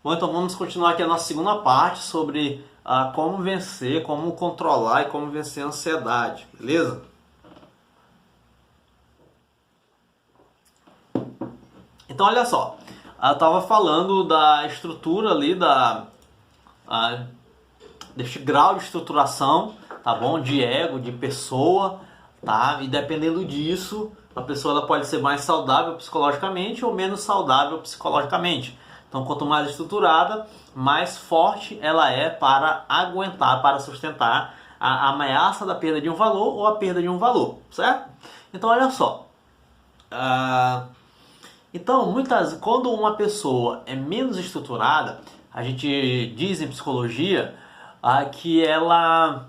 Bom, então vamos continuar aqui a nossa segunda parte sobre como vencer, como controlar e como vencer a ansiedade, beleza? Então olha só, eu estava falando da estrutura ali, deste grau de estruturação, tá bom? De ego, de pessoa, tá? E dependendo disso, a pessoa ela pode ser mais saudável psicologicamente ou menos saudável psicologicamente. Então, quanto mais estruturada, mais forte ela é para aguentar, para sustentar a ameaça da perda de um valor ou a perda de um valor, certo? Então, olha só. Então, quando uma pessoa é menos estruturada, a gente diz em psicologia que ela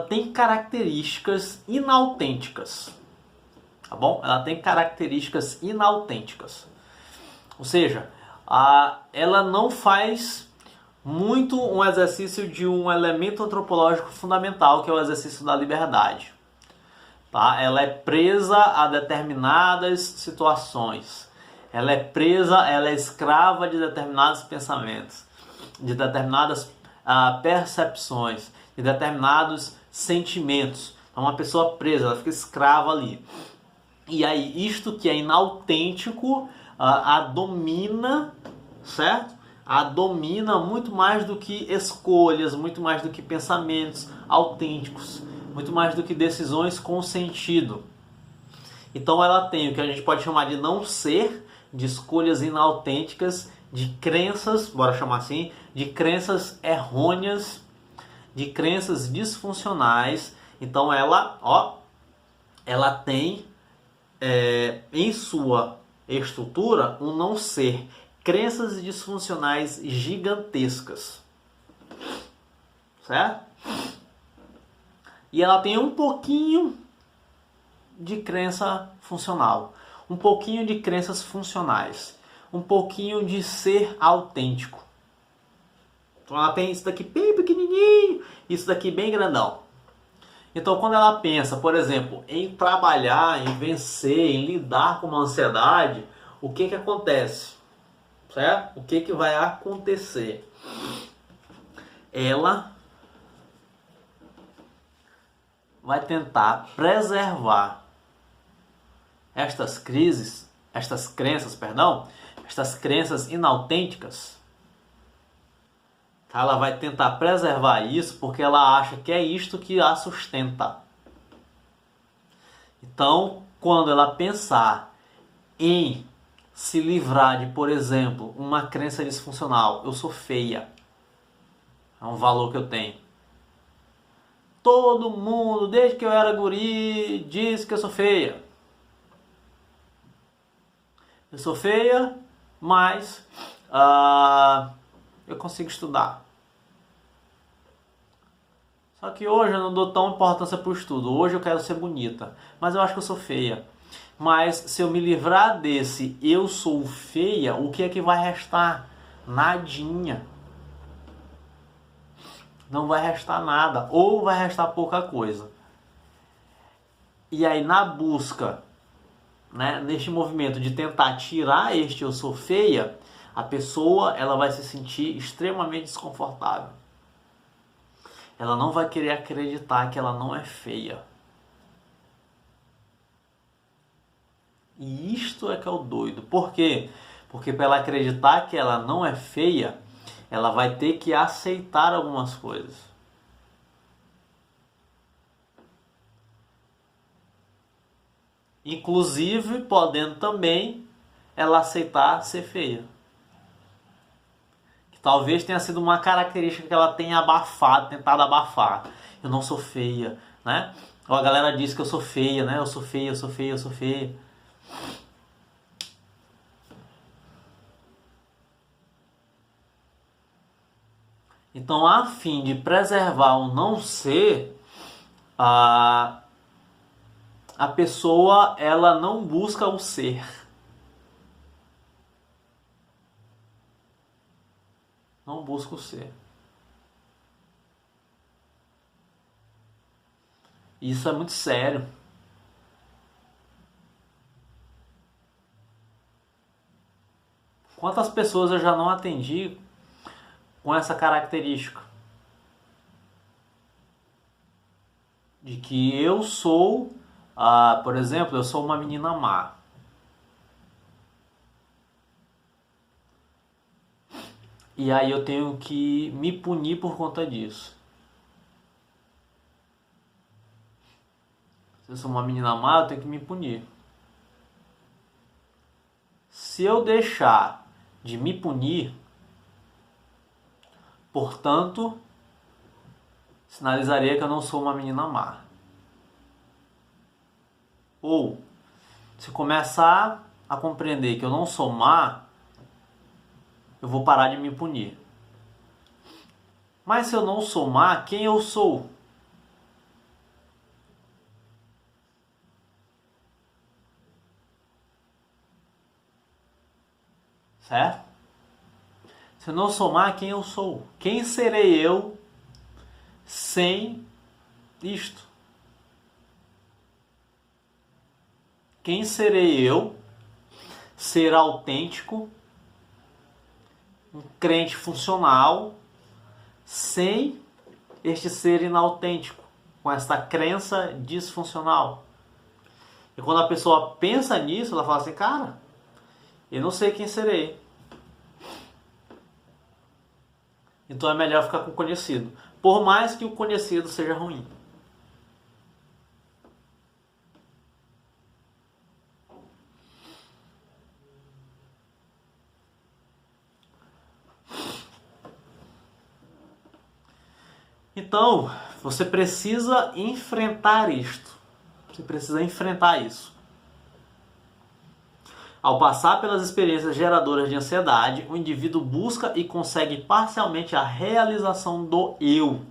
tem características inautênticas, tá bom? Ela tem características inautênticas. Ou seja, ela não faz muito um exercício de um elemento antropológico fundamental, que é o exercício da liberdade. Tá? Ela é presa a determinadas situações. Ela é escrava de determinados pensamentos, de determinadas percepções, de determinados sentimentos. É uma pessoa presa, ela fica escrava ali. E aí, isto que é inautêntico, a domina, certo? A domina muito mais do que escolhas, muito mais do que pensamentos autênticos, muito mais do que decisões com sentido. Então ela tem o que a gente pode chamar de não ser, de escolhas inautênticas, de crenças, bora chamar assim, de crenças errôneas, de crenças disfuncionais. Então ela tem em sua estrutura um não ser, crenças disfuncionais gigantescas, certo? E ela tem um pouquinho de crença funcional, um pouquinho de crenças funcionais, um pouquinho de ser autêntico. Então ela tem isso daqui bem pequenininho, isso daqui bem grandão. Então quando ela pensa, por exemplo, em trabalhar, em vencer, em lidar com uma ansiedade, o que acontece? Certo? O que vai acontecer? Ela vai tentar preservar estas crenças inautênticas. Ela vai tentar preservar isso porque ela acha que é isto que a sustenta. Então, quando ela pensar em se livrar de, por exemplo, uma crença disfuncional, eu sou feia, é um valor que eu tenho. Todo mundo, desde que eu era guri, diz que eu sou feia. Eu sou feia, mas eu consigo estudar. Só que hoje eu não dou tão importância para o estudo. Hoje eu quero ser bonita, mas eu acho que eu sou feia. Mas se eu me livrar desse eu sou feia, o que é que vai restar? Nadinha. Não vai restar nada, ou vai restar pouca coisa. E aí na busca, né, neste movimento de tentar tirar este eu sou feia, a pessoa ela vai se sentir extremamente desconfortável. Ela não vai querer acreditar que ela não é feia. E isto é que é o doido. Por quê? Porque para ela acreditar que ela não é feia, ela vai ter que aceitar algumas coisas. Inclusive, podendo também ela aceitar ser feia. Que talvez tenha sido uma característica que ela tenha abafado, tentado abafar. Eu não sou feia, né? Ou a galera diz que eu sou feia, né? Eu sou feia, eu sou feia, eu sou feia. Então, a fim de preservar o não ser, a pessoa ela não busca o ser. Não busca o ser. Isso é muito sério. Quantas pessoas eu já não atendi com essa característica? De que eu sou, por exemplo, eu sou uma menina má. E aí eu tenho que me punir por conta disso. Se eu sou uma menina má, eu tenho que me punir. Se eu deixar de me punir, portanto, sinalizaria que eu não sou uma menina má. Ou, se começar a compreender que eu não sou má, eu vou parar de me punir. Mas se eu não sou má, quem eu sou? Certo? Se eu não sou má, quem eu sou? Quem serei eu sem isto? Quem serei eu ser autêntico, um crente funcional, sem este ser inautêntico, com esta crença disfuncional? E quando a pessoa pensa nisso, ela fala assim, cara, eu não sei quem serei. Então é melhor ficar com o conhecido. Por mais que o conhecido seja ruim. Então, você precisa enfrentar isto. Você precisa enfrentar isso. Ao passar pelas experiências geradoras de ansiedade, o indivíduo busca e consegue parcialmente a realização do eu.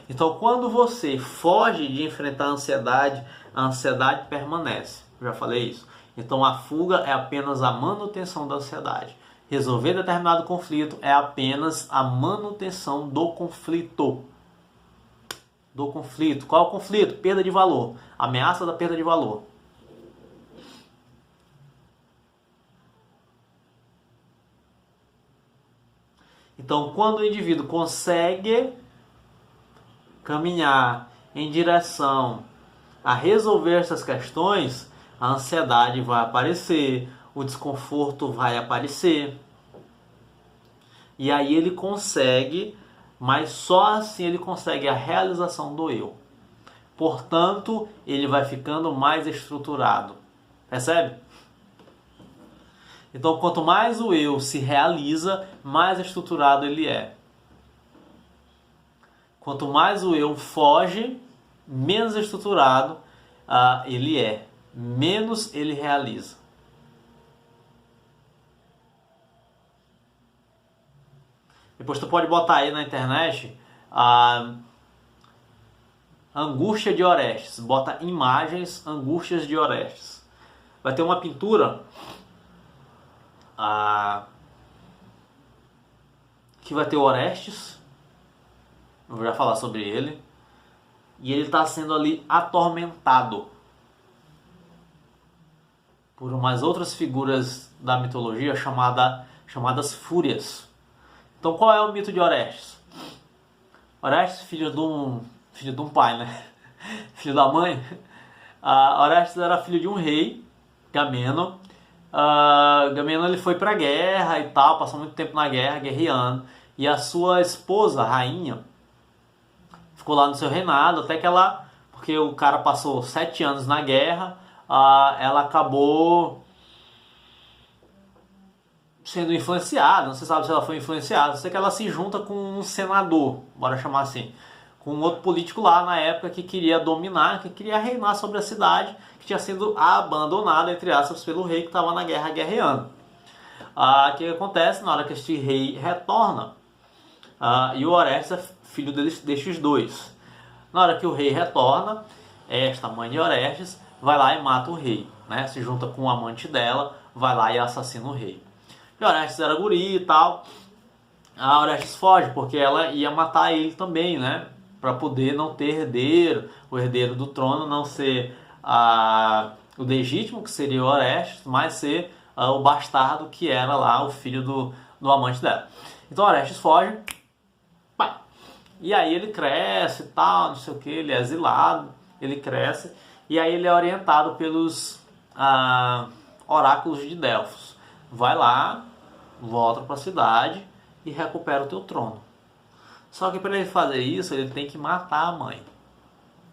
Então, quando você foge de enfrentar a ansiedade permanece. Eu já falei isso. Então, a fuga é apenas a manutenção da ansiedade. Resolver determinado conflito é apenas a manutenção do conflito. Qual é o conflito? Perda de valor. Ameaça da perda de valor. Então, quando o indivíduo consegue caminhar em direção a resolver essas questões, a ansiedade vai aparecer, o desconforto vai aparecer. E aí ele consegue, mas só assim ele consegue a realização do eu. Portanto, ele vai ficando mais estruturado. Percebe? Então, quanto mais o eu se realiza, mais estruturado ele é. Quanto mais o eu foge, menos estruturado ele é. Menos ele realiza. Depois tu pode botar aí na internet a angústia de Orestes. Bota imagens, angústias de Orestes. Vai ter uma pintura que vai ter Orestes, eu vou já falar sobre ele, e ele está sendo ali atormentado por umas outras figuras da mitologia chamadas Fúrias. Então qual é o mito de Orestes? Orestes, filho de um pai, né? Filho da mãe. Orestes era filho de um rei, Gameno. Gameno ele foi pra guerra e tal, passou muito tempo na guerra, guerreando, e a sua esposa, a rainha, ficou lá no seu reinado, até que porque o cara passou 7 anos na guerra, ela acabou sendo influenciada, não se sabe se ela foi influenciada, sei que ela se junta com um senador, bora chamar assim, com um outro político lá na época que queria dominar, que queria reinar sobre a cidade, que tinha sido abandonada, entre aspas, pelo rei que estava na guerra guerreando. O que acontece na hora que este rei retorna? E o Orestes é filho destes dois. Na hora que o rei retorna, esta mãe de Orestes vai lá e mata o rei, né? Se junta com o amante dela, vai lá e assassina o rei. E Orestes era guri e tal. A Orestes foge porque ela ia matar ele também, né? Para poder não ter herdeiro, o herdeiro do trono não ser o legítimo, que seria o Orestes, mas ser o bastardo que era lá o filho do amante dela. Então Orestes foge, pá. E aí ele cresce e tal, não sei o que, ele é exilado, ele cresce, e aí ele é orientado pelos oráculos de Delfos. Vai lá, volta para a cidade e recupera o teu trono. Só que para ele fazer isso, ele tem que matar a mãe.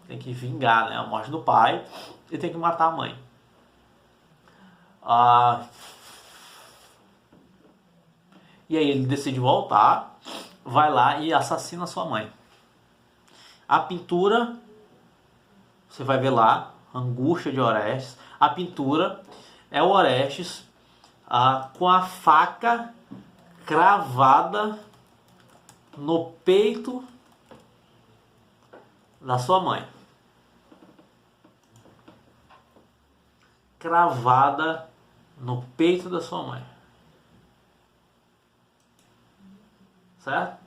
Tem que vingar, né, a morte do pai e tem que matar a mãe. E aí ele decide voltar, vai lá e assassina sua mãe. A pintura, você vai ver lá, angústia de Orestes. A pintura é o Orestes com a faca cravada no peito da sua mãe. Cravada no peito da sua mãe. Certo?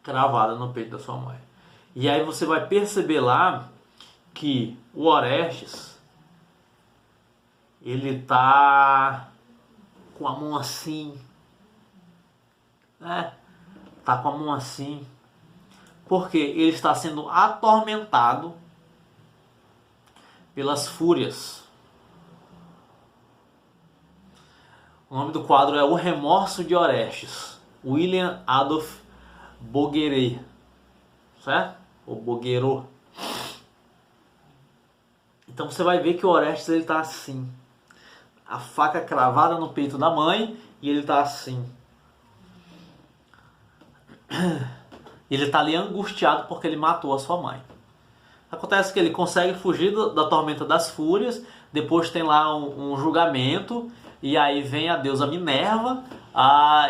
Cravada no peito da sua mãe. E aí você vai perceber lá que o Orestes, ele tá com a mão assim, né? Tá com a mão assim, porque ele está sendo atormentado pelas fúrias. O nome do quadro é O Remorso de Orestes, William Adolph Bouguereau, certo? Ou Bouguereau. Então você vai ver que o Orestes ele tá assim, a faca cravada no peito da mãe, e ele tá assim. Ele tá ali angustiado porque ele matou a sua mãe. Acontece que ele consegue fugir da tormenta das fúrias, depois tem lá um julgamento, e aí vem a deusa Minerva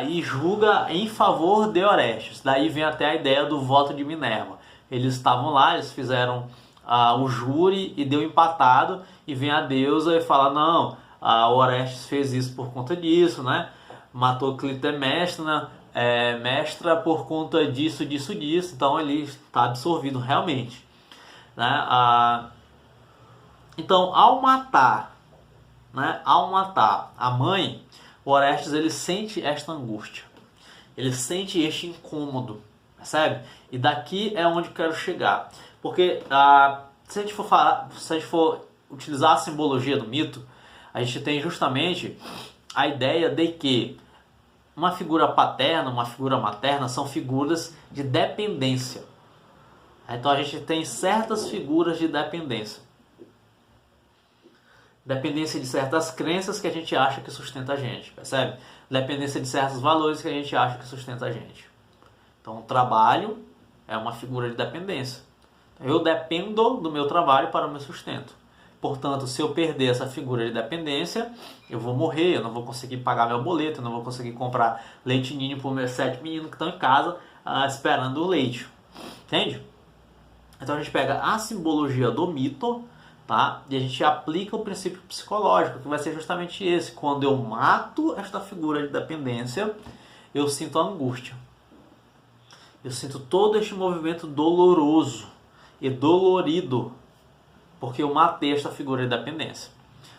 e julga em favor de Orestes. Daí vem até a ideia do voto de Minerva. Eles estavam lá, eles fizeram o júri e deu empatado, e vem a deusa e fala, não, o Orestes fez isso por conta disso, né? Matou Clitemnestra, mestra por conta disso, então ele está absolvido realmente, né? Então, ao matar a mãe, o Orestes ele sente esta angústia, ele sente este incômodo, percebe? E daqui é onde eu quero chegar, porque se a gente for utilizar a simbologia do mito, a gente tem justamente a ideia de que uma figura paterna, uma figura materna são figuras de dependência. Então a gente tem certas figuras de dependência. Dependência de certas crenças que a gente acha que sustenta a gente, percebe? Dependência de certos valores que a gente acha que sustenta a gente. Então o trabalho é uma figura de dependência. Eu dependo do meu trabalho para o meu sustento. Portanto, se eu perder essa figura de dependência, eu vou morrer, eu não vou conseguir pagar meu boleto, eu não vou conseguir comprar leite ninho para os meus 7 meninos que estão em casa esperando o leite. Entende? Então a gente pega a simbologia do mito, tá? E a gente aplica o princípio psicológico, que vai ser justamente esse. Quando eu mato esta figura de dependência, eu sinto a angústia. Eu sinto todo este movimento doloroso e dolorido, porque eu matei esta figura de dependência.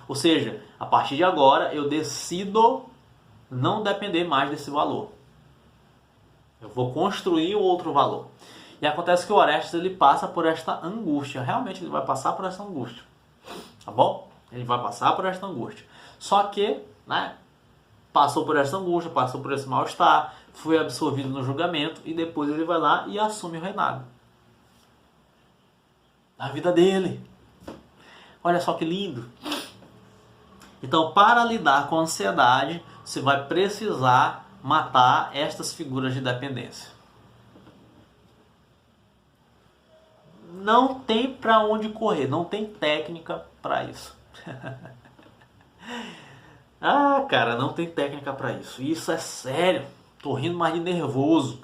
Ou seja, a partir de agora eu decido não depender mais desse valor. Eu vou construir outro valor. E acontece que o Orestes ele passa por esta angústia. Realmente ele vai passar por esta angústia. Tá bom? Ele vai passar por esta angústia. Só que, né, passou por esta angústia, passou por esse mal-estar, foi absorvido no julgamento e depois ele vai lá e assume o reinado. A vida dele. Olha só que lindo. Então, para lidar com a ansiedade, você vai precisar matar estas figuras de dependência. Não tem para onde correr, não tem técnica para isso. Cara, não tem técnica para isso. Isso é sério. Tô rindo mais de nervoso,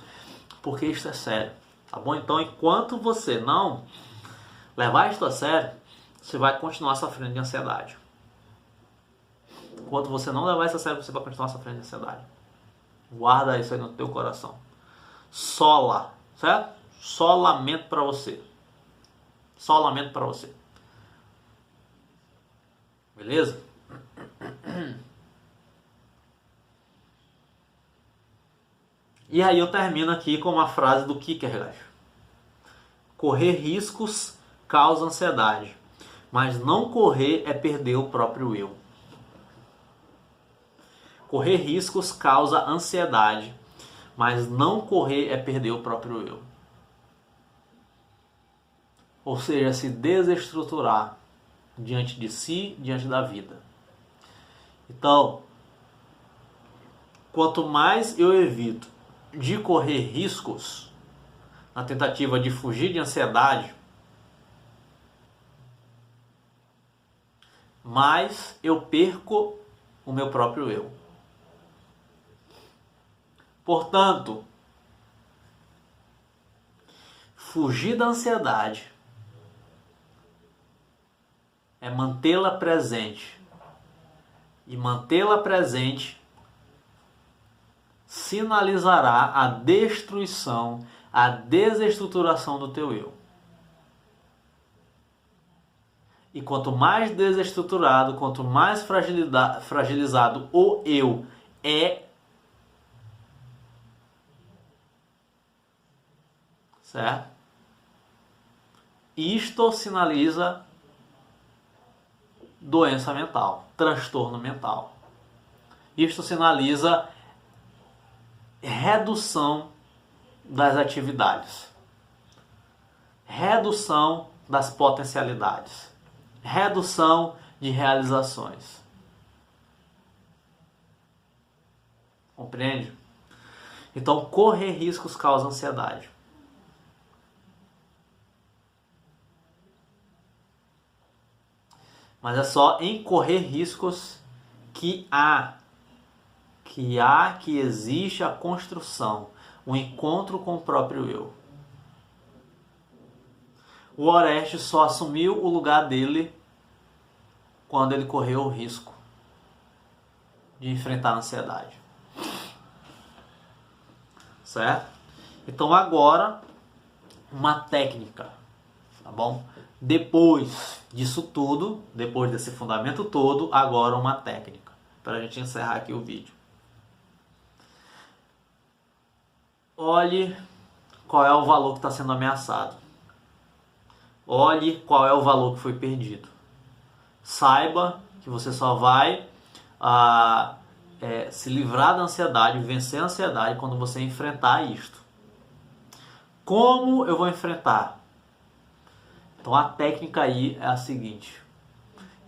porque isso é sério. Tá bom? Então, enquanto você não levar isso a sério, você vai continuar sofrendo de ansiedade. Enquanto você não levar isso a sério, você vai continuar sofrendo de ansiedade. Guarda isso aí no teu coração. Sola, certo? Só lamento para você. Só lamento para você. Beleza? E aí eu termino aqui com uma frase do Kierkegaard. Correr riscos causa ansiedade, mas não correr é perder o próprio eu. Correr riscos causa ansiedade, mas não correr é perder o próprio eu. Ou seja, se desestruturar diante de si, diante da vida. Então, quanto mais eu evito de correr riscos na tentativa de fugir de ansiedade, mais eu perco o meu próprio eu. Portanto, fugir da ansiedade é mantê-la presente. E mantê-la presente sinalizará a destruição, a desestruturação do teu eu. E quanto mais desestruturado, quanto mais fragilizado o eu é, certo? Isto sinaliza doença mental, transtorno mental. Isto sinaliza redução das atividades, redução das potencialidades, redução de realizações. Compreende? Então, correr riscos causa ansiedade. Mas é só em correr riscos que existe a construção, o encontro com o próprio eu. O Orestes só assumiu o lugar dele quando ele correu o risco de enfrentar a ansiedade. Certo? Então agora, uma técnica, tá bom? Depois disso tudo, depois desse fundamento todo, agora uma técnica, para a gente encerrar aqui o vídeo. Olhe qual é o valor que está sendo ameaçado. Olhe qual é o valor que foi perdido. Saiba que você só vai se livrar da ansiedade, vencer a ansiedade quando você enfrentar isto. Como eu vou enfrentar? Então a técnica aí é a seguinte.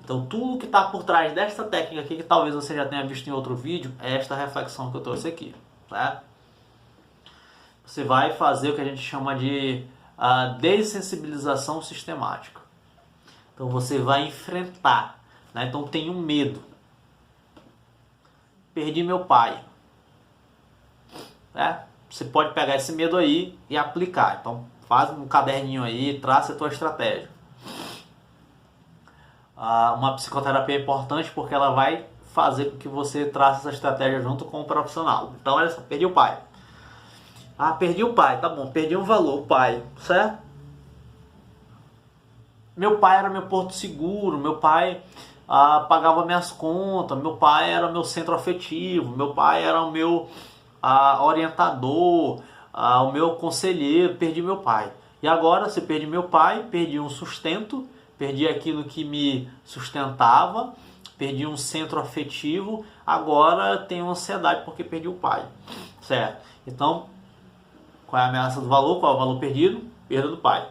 Então tudo que está por trás desta técnica aqui, que talvez você já tenha visto em outro vídeo, é esta reflexão que eu trouxe aqui. Certo? Você vai fazer o que a gente chama de dessensibilização sistemática. Então você vai enfrentar. Né? Então tem um medo. Perdi meu pai. Né? Você pode pegar esse medo aí e aplicar. Então faz um caderninho aí, traça a tua estratégia. Uma psicoterapia é importante porque ela vai fazer com que você trace essa estratégia junto com o profissional. Então olha só, perdi o pai. Perdi o pai, tá bom, perdi um valor, pai, certo? Meu pai era meu porto seguro, meu pai pagava minhas contas, meu pai era meu centro afetivo, meu pai era o meu orientador, o meu conselheiro. Perdi meu pai. E agora, se perdi meu pai, perdi um sustento, perdi aquilo que me sustentava, perdi um centro afetivo, agora tenho ansiedade porque perdi o pai, certo? Então, qual é a ameaça do valor? Qual é o valor perdido? Perda do pai.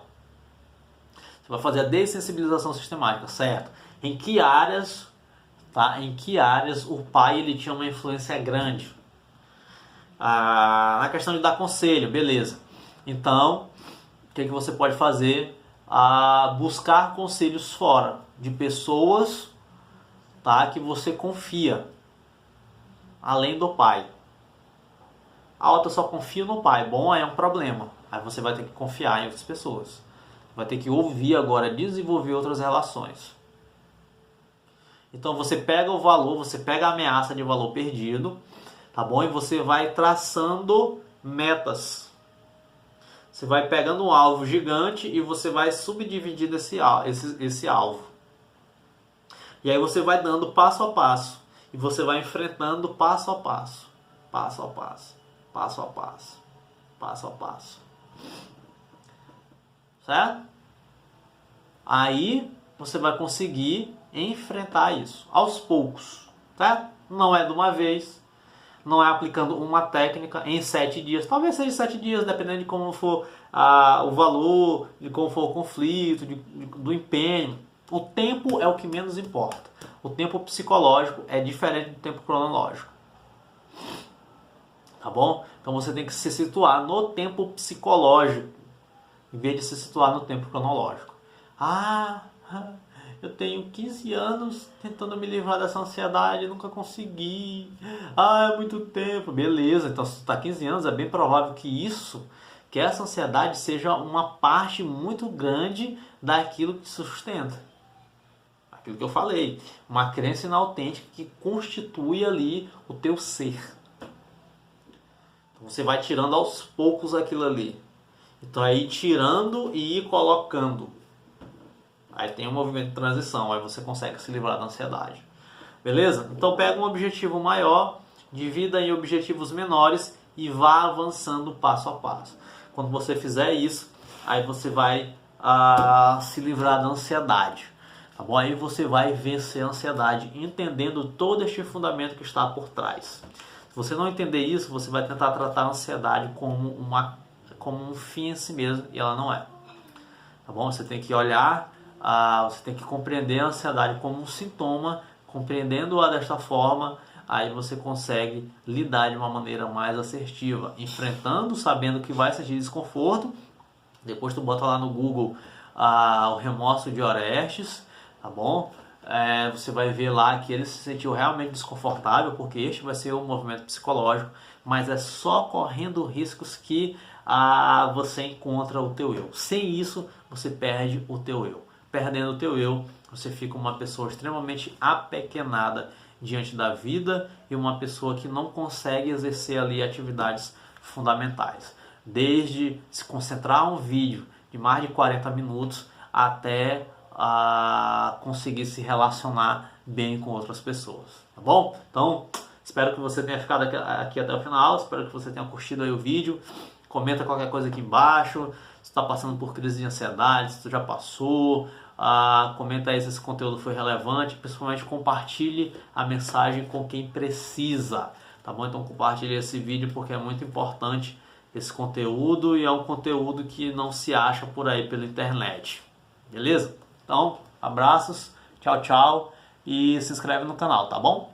Você vai fazer a dessensibilização sistemática, certo? Em que áreas, tá? Em que áreas o pai ele tinha uma influência grande? Na questão de dar conselho, beleza. Então, o que você pode fazer? Buscar conselhos fora, de pessoas, tá, que você confia, além do pai. A outra só confia no pai. Bom, aí é um problema. Aí você vai ter que confiar em outras pessoas. Vai ter que ouvir agora, desenvolver outras relações. Então você pega o valor, você pega a ameaça de valor perdido, tá bom? E você vai traçando metas. Você vai pegando um alvo gigante e você vai subdividindo esse alvo. E aí você vai dando passo a passo. e você vai enfrentando passo a passo, passo a passo, passo a passo, passo a passo. Certo? Aí você vai conseguir enfrentar isso aos poucos, certo? Não é de uma vez, não é aplicando uma técnica em 7 dias, talvez seja 7 dias, dependendo de como for o valor, de como for o conflito, do empenho. O tempo é o que menos importa. O tempo psicológico é diferente do tempo cronológico. Tá bom? Então você tem que se situar no tempo psicológico, em vez de se situar no tempo cronológico. Eu tenho 15 anos tentando me livrar dessa ansiedade, nunca consegui. É muito tempo. Beleza, então se você está 15 anos, é bem provável que essa ansiedade seja uma parte muito grande daquilo que te sustenta. Aquilo que eu falei, uma crença inautêntica que constitui ali o teu ser. Então você vai tirando aos poucos aquilo ali. Então aí tirando e ir colocando. Aí tem um movimento de transição, aí você consegue se livrar da ansiedade. Beleza? Então pega um objetivo maior, divida em objetivos menores e vá avançando passo a passo. Quando você fizer isso, aí você vai se livrar da ansiedade. Tá bom? Aí você vai vencer a ansiedade, entendendo todo este fundamento que está por trás. Se você não entender isso, você vai tentar tratar a ansiedade como um fim em si mesmo, e ela não é. Tá bom? Você tem que olhar, você tem que compreender a ansiedade como um sintoma, compreendendo-a desta forma, aí você consegue lidar de uma maneira mais assertiva, enfrentando, sabendo que vai sentir desconforto. Depois tu bota lá no Google o remorso de Orestes, tá bom? Você vai ver lá que ele se sentiu realmente desconfortável, porque este vai ser um movimento psicológico, mas é só correndo riscos que você encontra o teu eu. Sem isso, você perde o teu eu. Perdendo o teu eu, você fica uma pessoa extremamente apequenada diante da vida e uma pessoa que não consegue exercer ali atividades fundamentais. Desde se concentrar um vídeo de mais de 40 minutos até conseguir se relacionar bem com outras pessoas, tá bom? Então, espero que você tenha ficado aqui até o final, espero que você tenha curtido aí o vídeo. Comenta qualquer coisa aqui embaixo, se está passando por crise de ansiedade, se tu já passou, comenta aí se esse conteúdo foi relevante, principalmente compartilhe a mensagem com quem precisa, tá bom? Então compartilhe esse vídeo porque é muito importante esse conteúdo e é um conteúdo que não se acha por aí pela internet, beleza? Então, abraços, tchau, tchau e se inscreve no canal, tá bom?